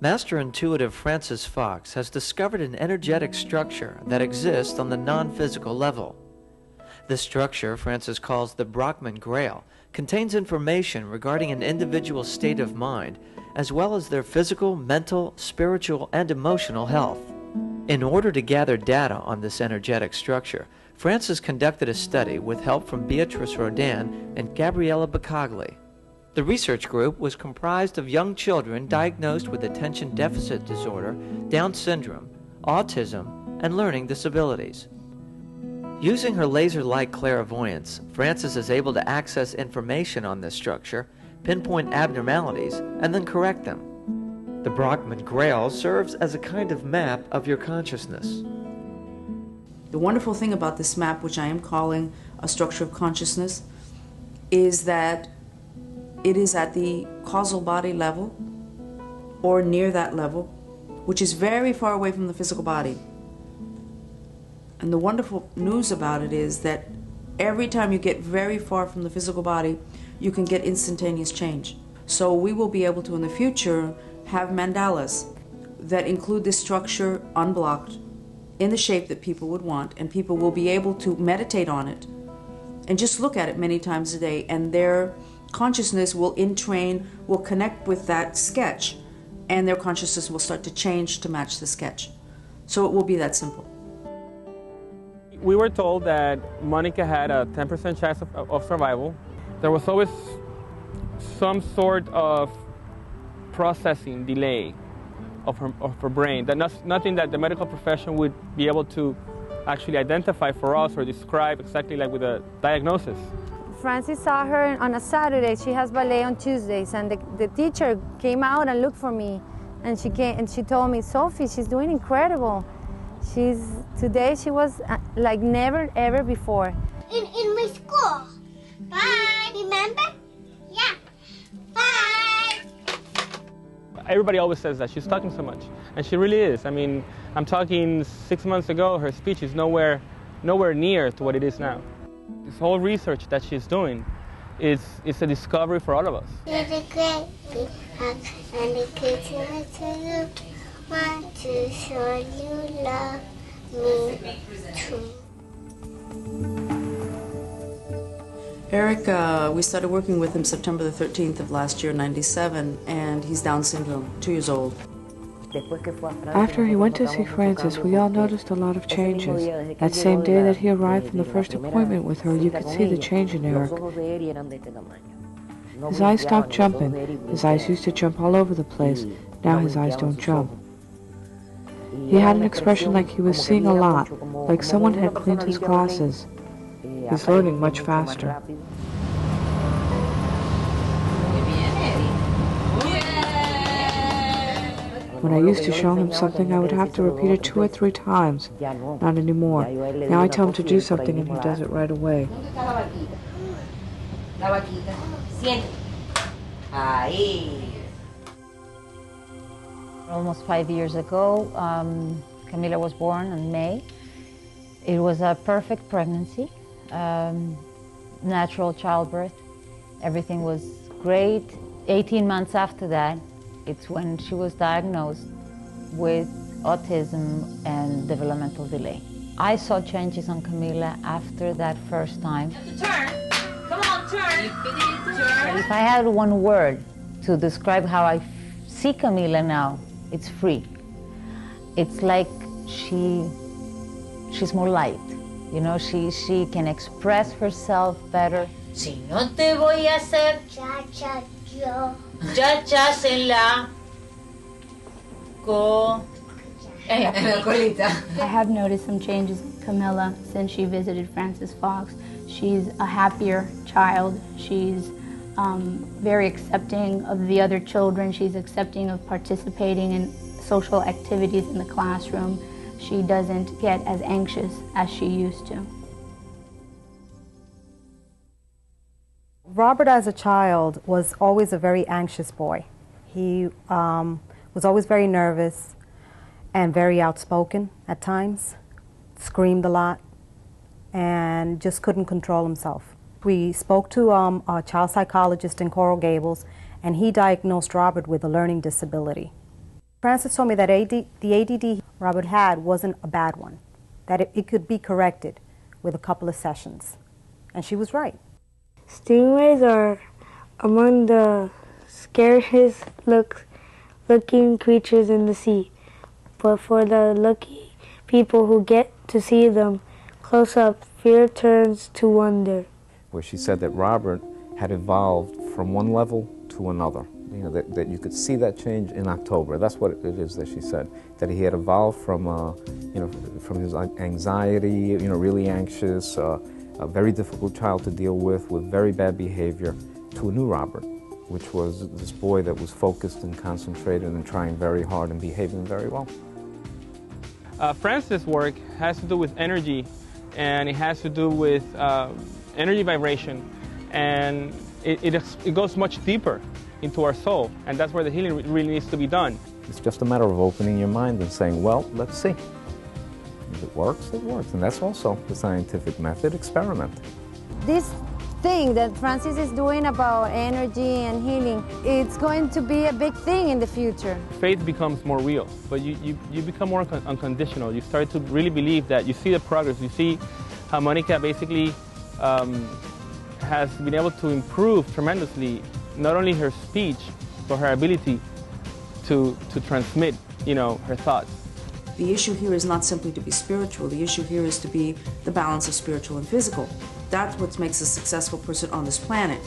Master intuitive Francis Fox has discovered an energetic structure that exists on the non-physical level. This structure, Francis calls the Brahman Grail, contains information regarding an individual's state of mind, as well as their physical, mental, spiritual, and emotional health. In order to gather data on this energetic structure, Francis conducted a study with help from Beatrice Rodin and Gabriella Bacagli. The research group was comprised of young children diagnosed with attention deficit disorder, Down syndrome, autism, and learning disabilities. Using her laser-like clairvoyance, Francis is able to access information on this structure, pinpoint abnormalities, and then correct them. The Brahman Grail serves as a kind of map of your consciousness. The wonderful thing about this map, which I am calling a structure of consciousness, is that it is at the causal body level, or near that level, which is very far away from the physical body. And the wonderful news about it is that every time you get very far from the physical body, you can get instantaneous change. So we will be able to, in the future, have mandalas that include this structure unblocked in the shape that people would want, and people will be able to meditate on it and just look at it many times a day, and their consciousness will will connect with that sketch, and their consciousness will start to change to match the sketch. So it will be that simple. We were told that Monica had a 10% chance of survival. There was always some sort of processing delay of her brain, that nothing that the medical profession would be able to actually identify for us or describe exactly like with a diagnosis. Francis saw her on a Saturday. She has ballet on Tuesdays, and the teacher came out and looked for me, and she told me, Sophie, she's doing incredible. Today she was like never ever before. In my school. Bye. Remember? Yeah. Bye. Everybody always says that she's talking so much, and she really is. I mean, I'm talking 6 months ago, her speech is nowhere near to what it is now. This whole research that she's doing is a discovery for all of us. You're the great big hug and the kids you want to show you love me too. Eric, we started working with him September the 13th of last year, 97, and he's Down syndrome, 2 years old. After he went to see Francis, we all noticed a lot of changes. That same day that he arrived from the first appointment with her, you could see the change in Eric. His eyes stopped jumping. His eyes used to jump all over the place. Now his eyes don't jump. He had an expression like he was seeing a lot, like someone had cleaned his glasses. He's learning much faster. When I used to show him something, I would have to repeat it 2 or 3 times. Not anymore. Now I tell him to do something and he does it right away. Almost 5 years ago, Camila was born in May. It was a perfect pregnancy, natural childbirth. Everything was great. 18 months after that, it's when she was diagnosed with autism and developmental delay. I saw changes on Camila after that first time. Turn. Come on, turn. If I had one word to describe how I see Camila now, it's free. It's like she's more light. You know, she can express herself better. Si no te voy a hacer chachas en la colita. I have noticed some changes in Camila since she visited Francis Fox. She's a happier child. She's very accepting of the other children. She's accepting of participating in social activities in the classroom. She doesn't get as anxious as she used to. Robert, as a child, was always a very anxious boy. He was always very nervous and very outspoken at times, screamed a lot, and just couldn't control himself. We spoke to a child psychologist in Coral Gables, and he diagnosed Robert with a learning disability. Francis told me that the ADD Robert had wasn't a bad one, that it could be corrected with a couple of sessions. And she was right. Stingrays are among the scariest looking creatures in the sea. But for the lucky people who get to see them close up, fear turns to wonder. Where she said that Robert had evolved from one level to another. You know, that you could see that change in October. That's what it is that she said. That he had evolved from, from his anxiety, really anxious, a very difficult child to deal with very bad behavior, to a new Robert, which was this boy that was focused and concentrated and trying very hard and behaving very well. Francis' work has to do with energy, and it has to do with energy vibration, and it goes much deeper into our soul, and that's where the healing really needs to be done. It's just a matter of opening your mind and saying, well, let's see. If it works, it works. And that's also the scientific method, experiment. This thing that Francis is doing about energy and healing, it's going to be a big thing in the future. Faith becomes more real, but you become more unconditional. You start to really believe that you see the progress. You see how Monica basically has been able to improve tremendously, not only her speech, but her ability to transmit, her thoughts. The issue here is not simply to be spiritual. The issue here is to be the balance of spiritual and physical. That's what makes a successful person on this planet.